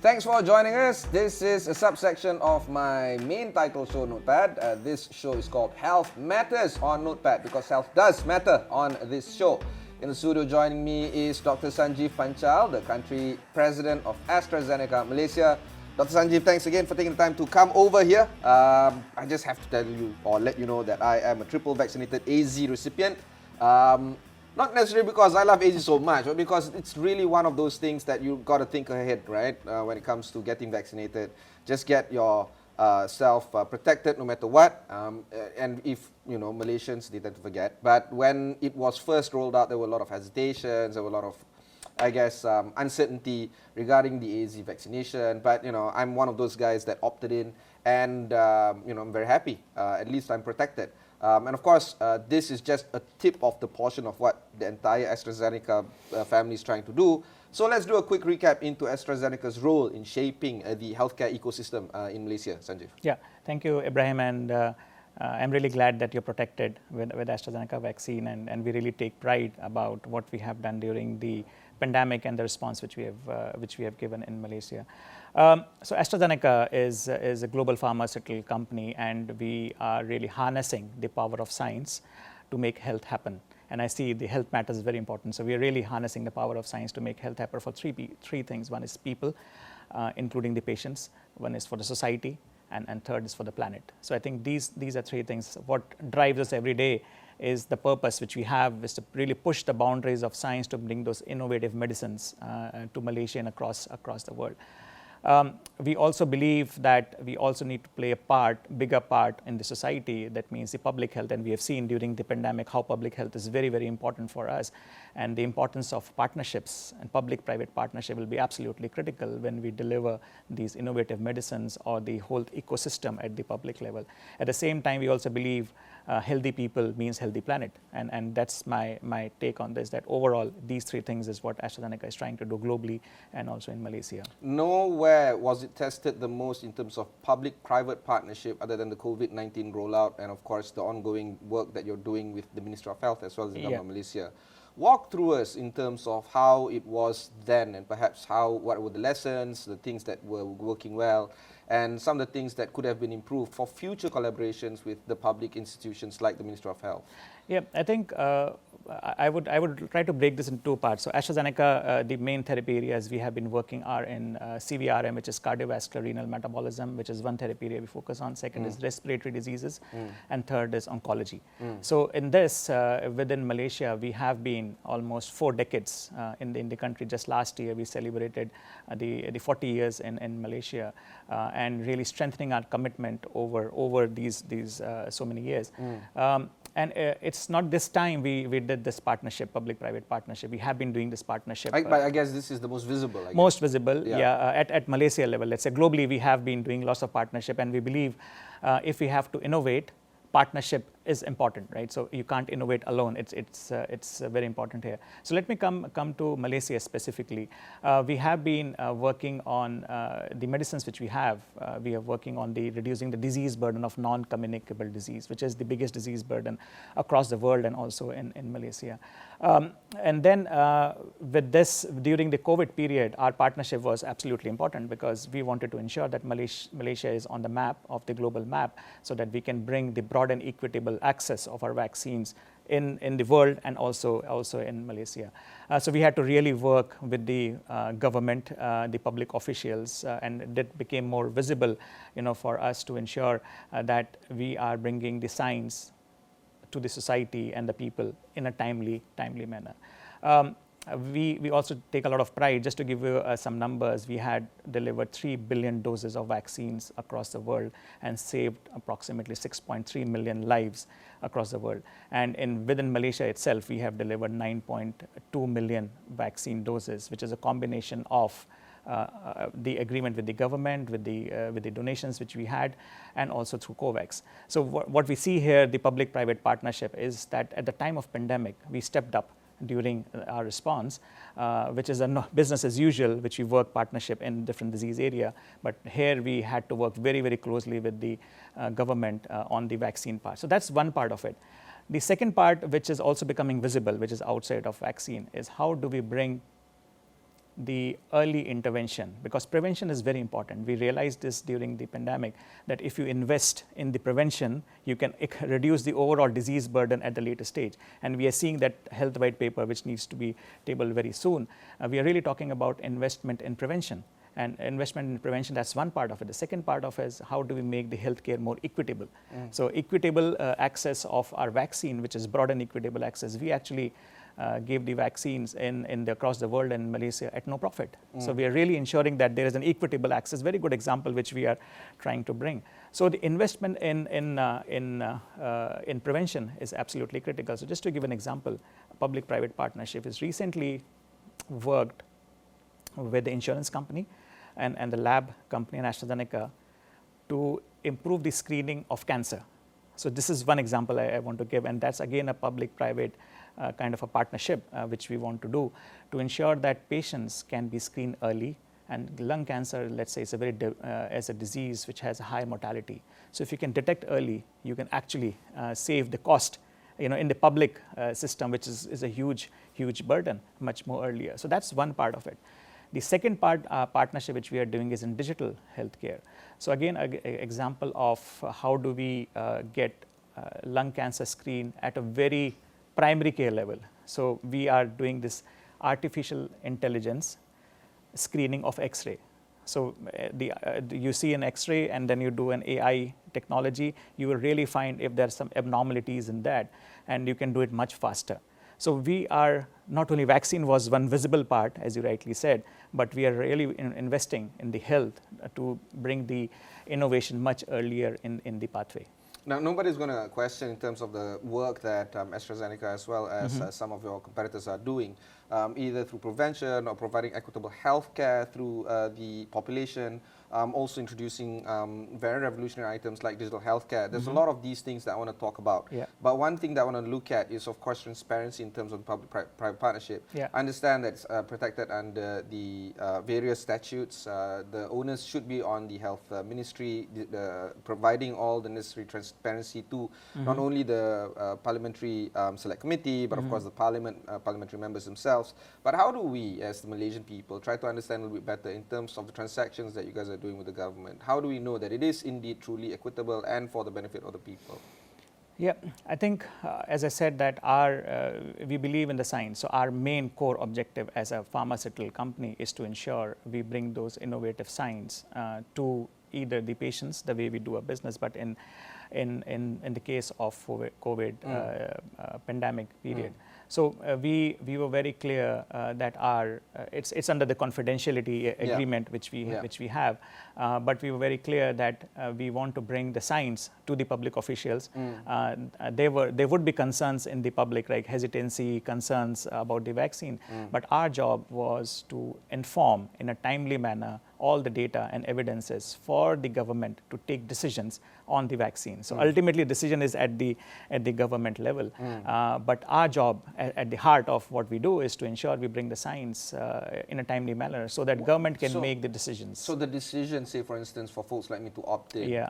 Thanks for joining us. This is a subsection of my main title show, Notepad. This show is called Health Matters on Notepad because health does matter on this show. In the studio joining me is Dr Sanjeev Panchal, the country president of AstraZeneca Malaysia. Dr Sanjeev, thanks again for taking the time to come over here. I just have to tell you or let you know that I am a triple vaccinated AZ recipient. Not necessarily because I love AZ so much, but because it's really one of those things that you got to think ahead, right? When it comes to getting vaccinated, just get yourself protected no matter what. And if Malaysians, they tend to forget. But when it was first rolled out, there were a lot of hesitations. There were a lot of, uncertainty regarding the AZ vaccination. But I'm one of those guys that opted in, and I'm very happy. At least I'm protected. And of course, this is just a tip of the portion of what the entire AstraZeneca family is trying to do. So let's do a quick recap into AstraZeneca's role in shaping the healthcare ecosystem in Malaysia. Sanjeev. Yeah, thank you, Ibrahim. And I'm really glad that you're protected with AstraZeneca vaccine. And we really take pride about what we have done during the pandemic and the response which we have given in Malaysia. So AstraZeneca is a global pharmaceutical company, and we are really harnessing the power of science to make health happen. And I see the health matters is very important. So we are really harnessing the power of science to make health happen for three things. One is people, including the patients. One is for the society, and third is for the planet. So I think these are three things. What drives us every day is the purpose which we have is to really push the boundaries of science to bring those innovative medicines to Malaysia and across the world. We also believe that we also need to play a bigger part in the society. That means the public health, and we have seen during the pandemic how public health is very, very important for us, and the importance of partnerships and public-private partnership will be absolutely critical when we deliver these innovative medicines or the whole ecosystem at the public level. At the same time, we also believe healthy people means healthy planet, and that's my take on this, that overall these three things is what AstraZeneca is trying to do globally and also in Malaysia. Nowhere was it tested the most in terms of public-private partnership other than the COVID-19 rollout and of course the ongoing work that you're doing with the Ministry of Health as well as the Government of Malaysia. Walk through us in terms of how it was then and perhaps what were the lessons, the things that were working well, and some of the things that could have been improved for future collaborations with the public institutions like the Ministry of Health. Yeah, I think I would try to break this into two parts. So AstraZeneca, the main therapy areas we have been working are in CVRM, which is cardiovascular renal metabolism, which is one therapy area we focus on. Second is respiratory diseases, and third is oncology. So in this, within Malaysia, we have been almost 4 decades in the country. Just last year, we celebrated the 40 years in Malaysia, and really strengthening our commitment over these so many years. And it's not this time we did this partnership, public-private partnership. We have been doing this partnership. But I guess this is the most visible. Most visible, at Malaysia level. Let's say globally, we have been doing lots of partnership, and we believe if we have to innovate, partnership is important, right? So you can't innovate alone. It's very important here. So let me come to Malaysia specifically. We have been working on the medicines which we have. We are working on reducing the disease burden of non-communicable disease, which is the biggest disease burden across the world and also in Malaysia. And then with this, during the COVID period, our partnership was absolutely important because we wanted to ensure that Malaysia is on the map of the global map so that we can bring the broad and equitable access of our vaccines in the world and also in Malaysia. So we had to really work with the government, the public officials, and that became more visible, for us to ensure that we are bringing the science to the society and the people in a timely manner. We also take a lot of pride. Just to give you some numbers, we had delivered 3 billion doses of vaccines across the world and saved approximately 6.3 million lives across the world. And within Malaysia itself, we have delivered 9.2 million vaccine doses, which is a combination of the agreement with the government, with the donations which we had, and also through COVAX. So what we see here, the public-private partnership, is that at the time of pandemic, we stepped up during our response, which is a business as usual, which we work partnership in different disease area. But here we had to work very, very closely with the government on the vaccine part. So that's one part of it. The second part, which is also becoming visible, which is outside of vaccine, is how do we bring the early intervention, because prevention is very important. We realized this during the pandemic, that if you invest in the prevention, you can reduce the overall disease burden at the later stage. And we are seeing that health white paper, which needs to be tabled very soon. We are really talking about investment in prevention. And investment in prevention, that's one part of it. The second part of it is how do we make the healthcare more equitable? So equitable access of our vaccine, which is broad and equitable access. We actually gave the vaccines across the world and Malaysia at no profit. So we are really ensuring that there is an equitable access. Very good example which we are trying to bring. So the investment in prevention is absolutely critical. So just to give an example, public-private partnership has recently worked with the insurance company and the lab company and AstraZeneca to improve the screening of cancer. So this is one example I want to give, and that's again a public-private kind of a partnership which we want to do to ensure that patients can be screened early. And lung cancer, let's say, is a disease which has a high mortality. So if you can detect early, you can actually save the cost, in the public system, which is a huge burden, much more earlier. So that's one part of it. The second partnership which we are doing is in digital healthcare. So again, an example of how do we get lung cancer screen at a very primary care level. So we are doing this artificial intelligence screening of X-ray. So you see an X-ray and then you do an AI technology, you will really find if there are some abnormalities in that, and you can do it much faster. So we are, not only vaccine was one visible part, as you rightly said, but we are really investing in the health to bring the innovation much earlier in the pathway. Now, nobody's going to question in terms of the work that AstraZeneca as well as some of your competitors are doing, either through prevention or providing equitable healthcare through the population, also introducing very revolutionary items like digital healthcare. There's a lot of these things that I want to talk about. Yeah. But one thing that I want to look at is, of course, transparency in terms of public-private partnership. Yeah. I understand that it's protected under the various statutes. The onus should be on the health ministry, providing all the necessary transparency to not only the parliamentary select committee, but of course the parliamentary members themselves. But how do we, as the Malaysian people, try to understand a little bit better in terms of the transactions that you guys are doing with the government? How do we know that it is indeed truly equitable and for the benefit of the people? Yeah, I think, as I said, that we believe in the science. So our main core objective as a pharmaceutical company is to ensure we bring those innovative science to either the patients, the way we do our business, but in the case of COVID pandemic period. So we were very clear that it's under the confidentiality agreement which we have, but we were very clear that we want to bring the science to the public officials. There would be concerns in the public, like hesitancy, concerns about the vaccine, but our job was to inform in a timely manner all the data and evidences for the government to take decisions on the vaccine. So ultimately, decision is at the government level. But our job at the heart of what we do is to ensure we bring the science in a timely manner so that government can make the decisions. So the decision, say for instance, for folks like me to opt in, Yeah.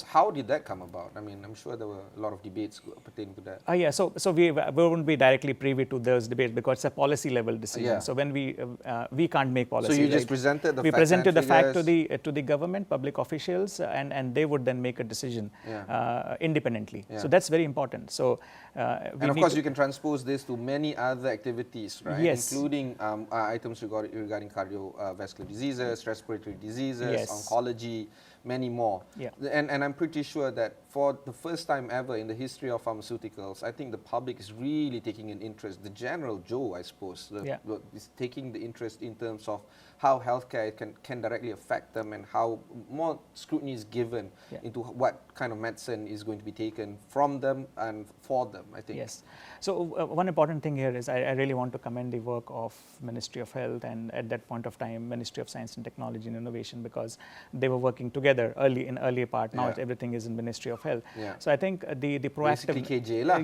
how did that come about? I mean, I'm sure there were a lot of debates pertaining to that. Yeah, so we wouldn't be directly privy to those debates because it's a policy level decision. Yeah. So when we can't make policy. So you just right? presented the we facts presented and the fact figures. to the government, public officials, and they would then make a decision independently. Yeah. So that's very important. So and of course, you can transpose this to many other activities, right? Yes. Including items regarding cardiovascular diseases, respiratory diseases, Yes. oncology, many more. Yeah. And I'm pretty sure that for the first time ever in the history of pharmaceuticals, I think the public is really taking an interest. The general Joe, I suppose, is taking the interest in terms of how healthcare can directly affect them and how more scrutiny is given into what kind of medicine is going to be taken from them and for them, I think. Yes. So one important thing here is I really want to commend the work of Ministry of Health and at that point of time Ministry of Science and Technology and Innovation, because they were working together in earlier part. Now everything is in Ministry of Health. Yeah. So I think the proactive. Basically KJ lah.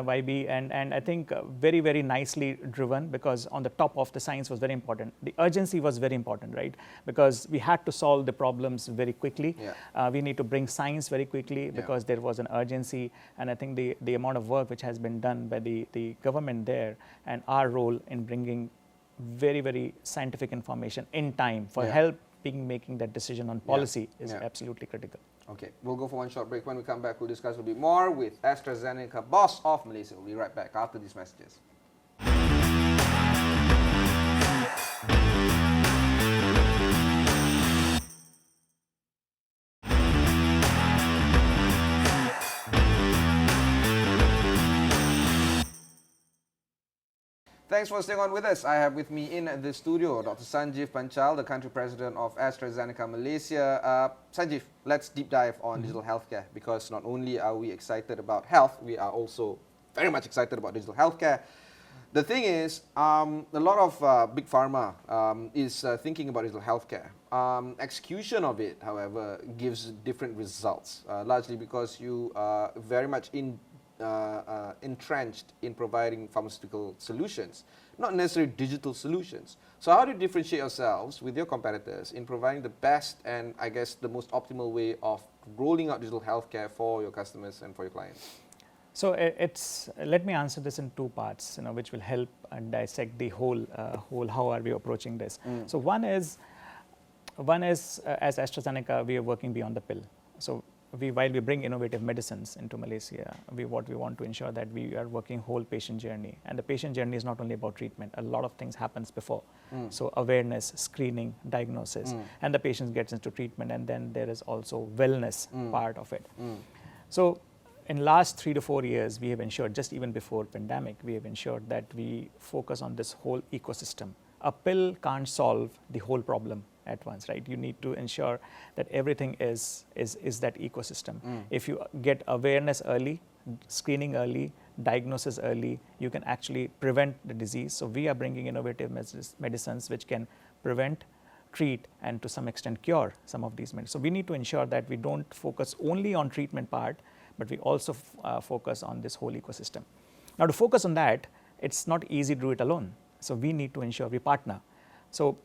YB and I think very, very nicely driven, because on the top of the science was very important. The urgency was very important, right? Because we had to solve the problems very quickly. We need to bring science very quickly because there was an urgency, and I think the amount of work which has been done by the government there and our role in bringing very, very scientific information in time for helping making that decision on policy is absolutely critical. Okay, we'll go for one short break. When we come back, we'll discuss a bit more with AstraZeneca boss of Malaysia. We'll be right back after these messages. Thanks for staying on with us. I have with me in the studio Dr Sanjeev Panchal, the country president of AstraZeneca Malaysia. Sanjeev, let's deep dive on digital healthcare, because not only are we excited about health, we are also very much excited about digital healthcare. The thing is, a lot of big pharma is thinking about digital healthcare. Execution of it, however, gives different results, largely because you are very much entrenched in providing pharmaceutical solutions, not necessarily digital solutions. So how do you differentiate yourselves with your competitors in providing the best and, I guess, the most optimal way of rolling out digital healthcare for your customers and for your clients? So let me answer this in two parts, which will help and dissect the whole how are we approaching this. So one is as AstraZeneca, we are working beyond the pill. So while we bring innovative medicines into Malaysia, what we want to ensure that we are working whole patient journey. And the patient journey is not only about treatment. A lot of things happens before. So awareness, screening, diagnosis, and the patient gets into treatment, and then there is also wellness part of it. So in last 3 to 4 years, we have ensured, just even before pandemic, we have ensured that we focus on this whole ecosystem. A pill can't solve the whole problem at once, right? You need to ensure that everything is that ecosystem. If you get awareness early, screening early, diagnosis early, you can actually prevent the disease. So we are bringing innovative medicines which can prevent, treat, and to some extent cure some of these medicines. So we need to ensure that we don't focus only on treatment part, but we also focus on this whole ecosystem. Now, to focus on that, it's not easy to do it alone. So we need to ensure we partner. So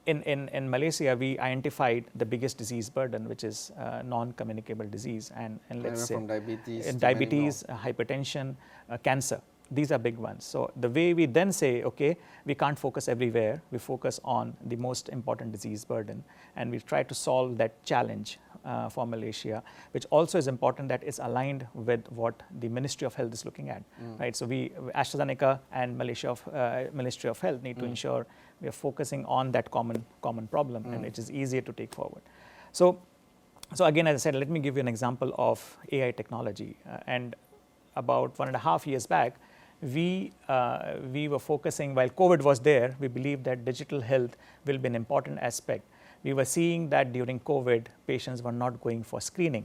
in Malaysia, we identified the biggest disease burden, which is non-communicable disease, and let's say from diabetes, hypertension, cancer. These are big ones. So the way we then say, okay, we can't focus everywhere. We focus on the most important disease burden, and we try to solve that challenge for Malaysia, which also is important that is aligned with what the Ministry of Health is looking at, right? So AstraZeneca and Ministry of Health need to ensure we are focusing on that common problem, and it is easier to take forward. So again, as I said, let me give you an example of AI technology. And about 1.5 years back, we were focusing, while COVID was there, we believed that digital health will be an important aspect. We were seeing that during COVID, patients were not going for screening,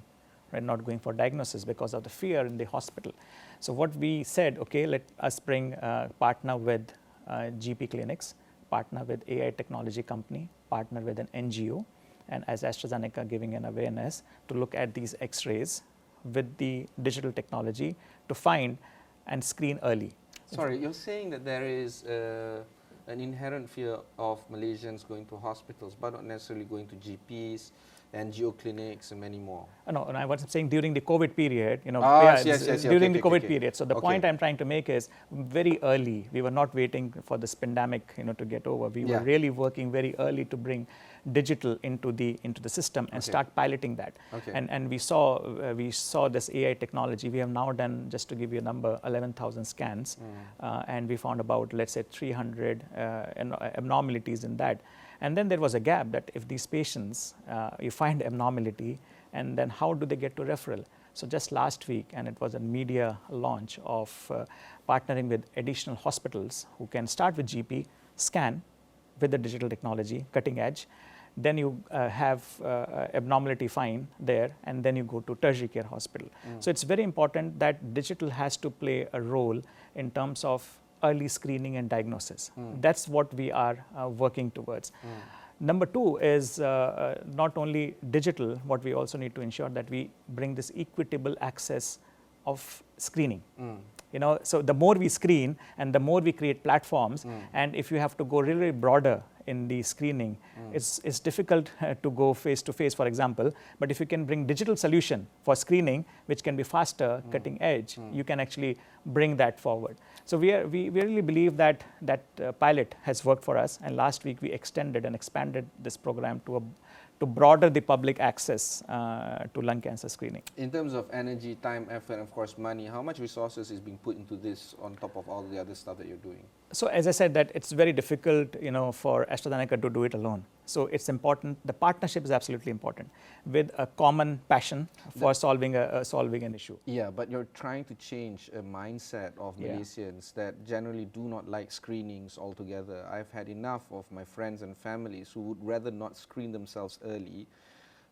right, not going for diagnosis because of the fear in the hospital. So what we said, okay, let us partner with GP clinics, partner with AI technology company, partner with an NGO, and as AstraZeneca giving an awareness to look at these X-rays with the digital technology to find and screen early. Sorry, you're saying that there is an inherent fear of Malaysians going to hospitals, but not necessarily going to GPs, NGO clinics, and many more. No, I was saying during the COVID period, yes, during the COVID period. So the point I'm trying to make is very early. We were not waiting for this pandemic, to get over. We were really working very early to bring digital into the system and start piloting that. And we saw this AI technology. We have now done, just to give you a number, 11,000 scans, and we found about, let's say, 300 abnormalities in that. And then there was a gap that if these patients, you find abnormality, and then how do they get to referral? So just last week, and it was a media launch of partnering with additional hospitals who can start with GP, scan with the digital technology, cutting edge. Then you have abnormality find there, and then you go to tertiary care hospital. So it's very important that digital has to play a role in terms of early screening and diagnosis. That's what we are working towards. Number two is not only digital, what we also need to ensure that we bring this equitable access of screening. So the more we screen and the more we create platforms, and if you have to go really broader in the screening, it's difficult to go face to face, for example. But if you can bring digital solution for screening, which can be faster, cutting edge, you can actually bring that forward. So we really believe that pilot has worked for us, and last week we extended and expanded this program to broader the public access to lung cancer screening. In terms of energy, time, effort, and of course money, how much resources is being put into this on top of all the other stuff that you're doing? So as I said, that it's very difficult, for AstraZeneca to do it alone. So it's important. The partnership is absolutely important, with a common passion for solving an issue. Yeah, but you're trying to change a mindset of Malaysians that generally do not like screenings altogether. I've had enough of my friends and families who would rather not screen themselves early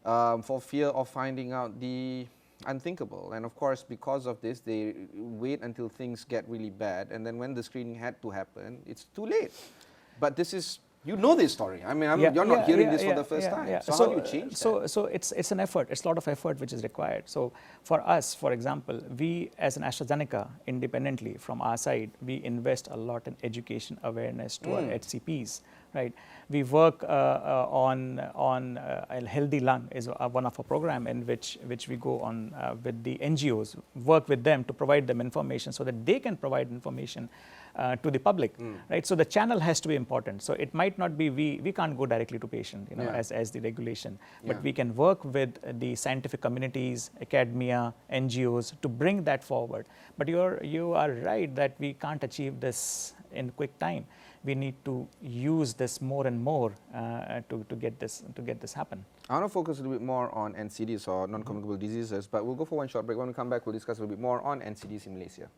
for fear of finding out the unthinkable. And of course, because of this, they wait until things get really bad, and then when the screening had to happen, it's too late. But this is, this story. I mean, you're not hearing this for the first time. So how do you change that? So it's an effort. It's a lot of effort which is required. So for us, for example, we as an AstraZeneca, independently from our side, we invest a lot in education awareness to our HCPs. Right, we work on a healthy lung is one of our program in which we go on with the NGOs, work with them to provide them information so that they can provide information to the public. Right, so the channel has to be important. So it might not be we can't go directly to patient, as the regulation, but we can work with the scientific communities, academia, NGOs to bring that forward. But you are right that we can't achieve this in quick time. We need to use this more and more to get this happen. I want to focus a little bit more on NCDs, or non-communicable diseases, but we'll go for one short break. When we come back, we'll discuss a little bit more on NCDs in Malaysia.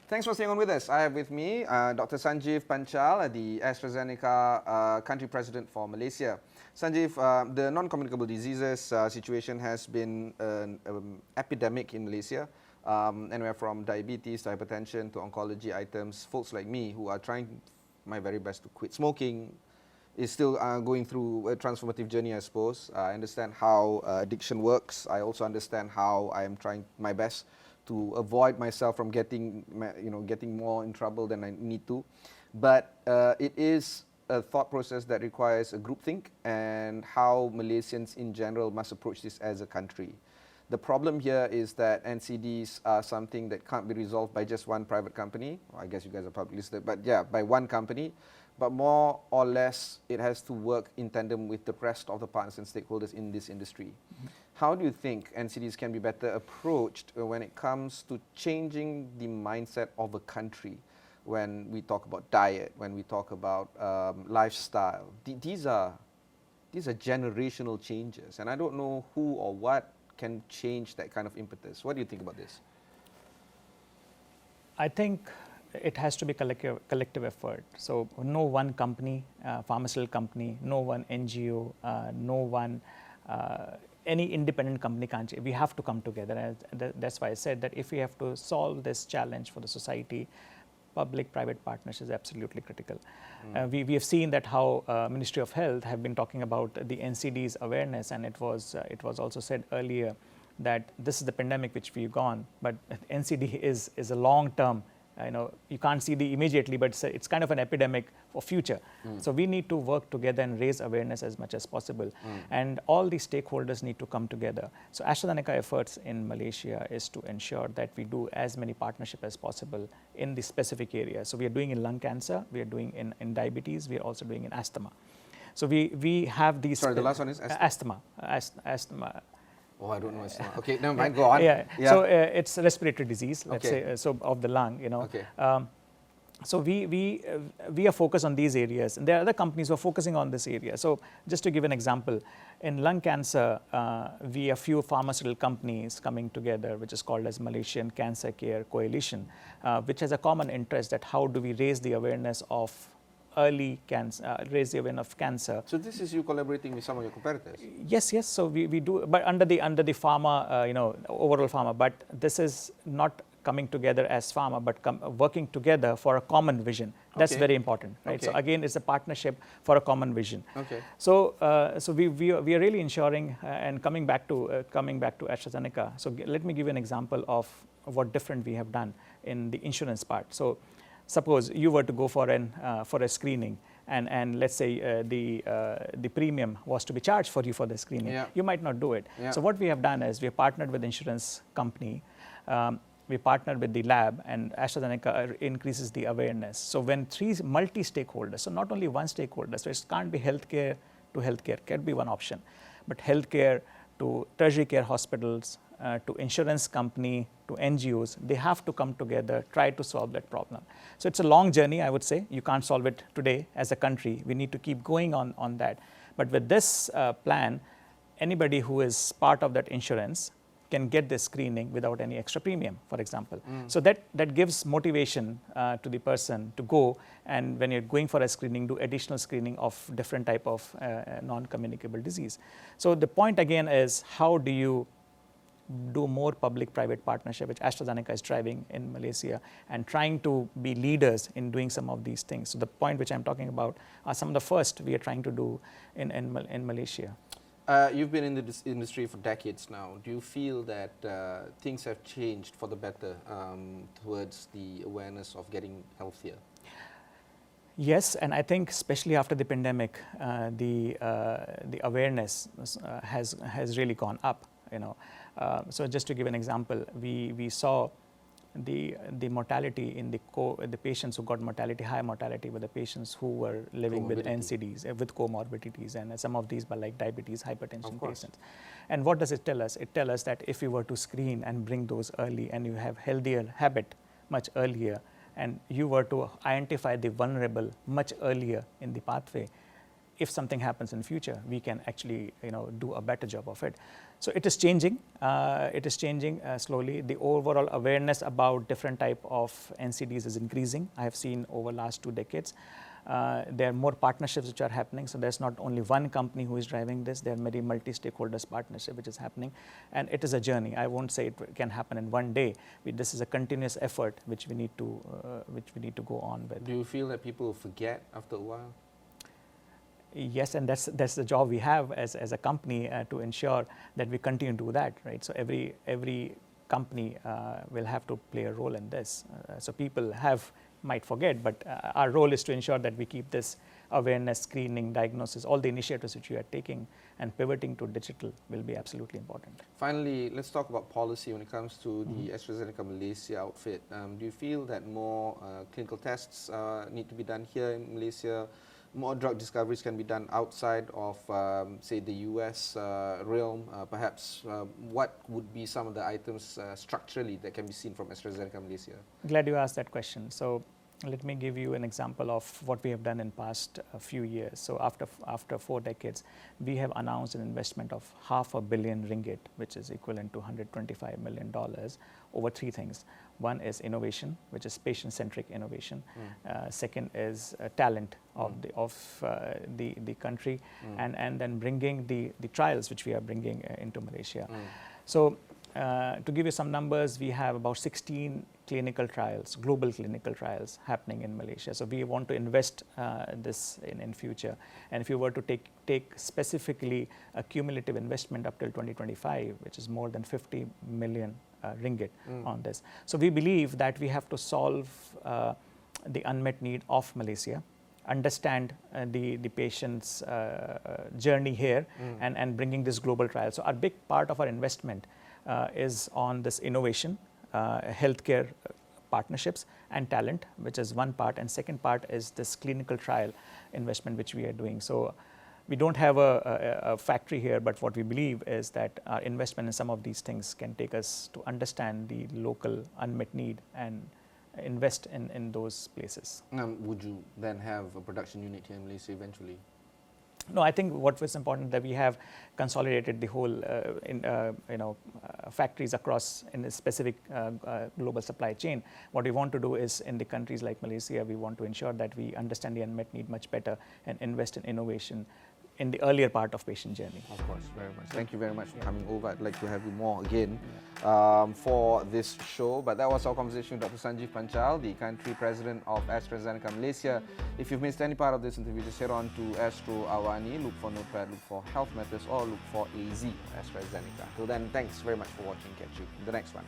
Thanks for staying on with us. I have with me Dr Sanjeev Panchal, the AstraZeneca country president for Malaysia. Sanjeev, the non-communicable diseases situation has been an epidemic in Malaysia. Anywhere from diabetes to hypertension to oncology items. Folks like me who are trying my very best to quit smoking is still going through a transformative journey, I suppose. I understand how addiction works. I also understand how I am trying my best to avoid myself from getting more in trouble than I need to. But it is a thought process that requires a groupthink and how Malaysians in general must approach this as a country. The problem here is that NCDs are something that can't be resolved by just one private company. Well, I guess you guys are public listed, but yeah, by one company. But more or less, it has to work in tandem with the rest of the partners and stakeholders in this industry. How do you think NCDs can be better approached when it comes to changing the mindset of a country? When we talk about diet, when we talk about lifestyle, these are generational changes, and I don't know who or what can change that kind of impetus. What do you think about this? I think it has to be collective effort. So no one company, pharmaceutical company, no one NGO, no one any independent company can't. We have to come together, and that's why I said that if we have to solve this challenge for the society, public-private partnership is absolutely critical. We have seen that how Ministry of Health have been talking about the NCDs awareness, and it was also said earlier that this is the pandemic which we've gone, but NCD is a long-term. You can't see the immediately, but it's kind of an epidemic for future. So we need to work together and raise awareness as much as possible. And all the stakeholders need to come together. So AstraZeneca efforts in Malaysia is to ensure that we do as many partnerships as possible in the specific areas. So we are doing in lung cancer, we are doing in diabetes, we are also doing in asthma. So we have these... Sorry, the last one is asthma. Asthma. Oh, I don't know. It's not. Okay, never mind. Go on. Yeah. So it's a respiratory disease, let's say, so of the lung. Okay. So we are focused on these areas, and there are other companies who are focusing on this area. So just to give an example, in lung cancer, we have few pharmaceutical companies coming together, which is called as Malaysian Cancer Care Coalition, which has a common interest that how do we raise the awareness of early cancer, raise the awareness of cancer. So this is you collaborating with some of your competitors? Yes. So we do, but under the pharma, overall pharma. But this is not coming together as pharma, but working together for a common vision. That's very important, right? So again, it's a partnership for a common vision. So, so we are really ensuring, and coming back to AstraZeneca. So let me give you an example of what different we have done in the insurance part. So, suppose you were to go for a screening, and let's say the premium was to be charged for you for the screening. You might not do it. So what we have done is we have partnered with the insurance company. We partnered with the lab, and AstraZeneca increases the awareness. So when three multi-stakeholders, so not only one stakeholder, so it can't be healthcare to healthcare, can be one option, but healthcare to tertiary care hospitals, to insurance company, to NGOs, they have to come together, try to solve that problem. So it's a long journey, I would say. You can't solve it today as a country. We need to keep going on that. But with this plan, anybody who is part of that insurance can get this screening without any extra premium, for example. So that gives motivation to the person to go, and when you're going for a screening, do additional screening of different type of non-communicable disease. So the point again is, how do you do more public-private partnership, which AstraZeneca is driving in Malaysia, and trying to be leaders in doing some of these things. So the point which I'm talking about are some of the first we are trying to do in Malaysia. You've been in this industry for decades now. Do you feel that things have changed for the better towards the awareness of getting healthier? Yes, and I think especially after the pandemic, the awareness has really gone up. So just to give an example, we saw the mortality in the patients who got high mortality were the patients who were living with NCDs, with comorbidities, and some of these were like diabetes, hypertension patients. And what does it tell us? It tells us that if you were to screen and bring those early, and you have healthier habit much earlier, and you were to identify the vulnerable much earlier in the pathway, if something happens in future, we can actually do a better job of it. So it is changing. It is changing slowly. The overall awareness about different type of NCDs is increasing. I have seen over last 2 decades. There are more partnerships which are happening. So there's not only one company who is driving this. There are many multi-stakeholders partnership which is happening, and it is a journey. I won't say it can happen in one day. This is a continuous effort which we need to go on with. Do you feel that people forget after a while? Yes, and that's the job we have as a company to ensure that we continue to do that, right? So every company will have to play a role in this. So people might forget, but our role is to ensure that we keep this awareness, screening, diagnosis, all the initiatives which we are taking and pivoting to digital will be absolutely important. Finally, let's talk about policy when it comes to the AstraZeneca Malaysia outfit. Do you feel that more clinical tests need to be done here in Malaysia? More drug discoveries can be done outside of, say, the US realm. Perhaps what would be some of the items structurally that can be seen from AstraZeneca Malaysia? Glad you asked that question. So let me give you an example of what we have done in past few years. So after 4 decades, we have announced an investment of $500 million ringgit, which is equivalent to $125 million over 3 things. One is innovation, which is patient-centric innovation. Second is talent of the country, and then bringing the trials which we are bringing into Malaysia. So to give you some numbers, we have about 16 clinical trials, global clinical trials happening in Malaysia. So we want to invest this in future. And if you were to take specifically a cumulative investment up till 2025, which is more than 50 million ringgit on this. So we believe that we have to solve the unmet need of Malaysia, understand the patient's journey here, and bringing this global trial. So our big part of our investment is on this innovation, healthcare partnerships, and talent, which is one part, and second part is this clinical trial investment which we are doing. So we don't have a factory here, but what we believe is that our investment in some of these things can take us to understand the local unmet need and invest in those places. Would you then have a production unit here in Malaysia eventually? No, I think what was important that we have consolidated the whole factories across in a specific global supply chain. What we want to do is in the countries like Malaysia, we want to ensure that we understand the unmet need much better and invest in innovation, in the earlier part of patient journey. Of course, very much. Thank you very much for coming over. I'd like to have you more again for this show. But that was our conversation with Dr. Sanjeev Panchal, the country president of AstraZeneca Malaysia. If you've missed any part of this interview, just head on to Astro AWANI, look for Notepad, look for Health Matters, or look for AZ AstraZeneca. Till then, thanks very much for watching. Catch you in the next one.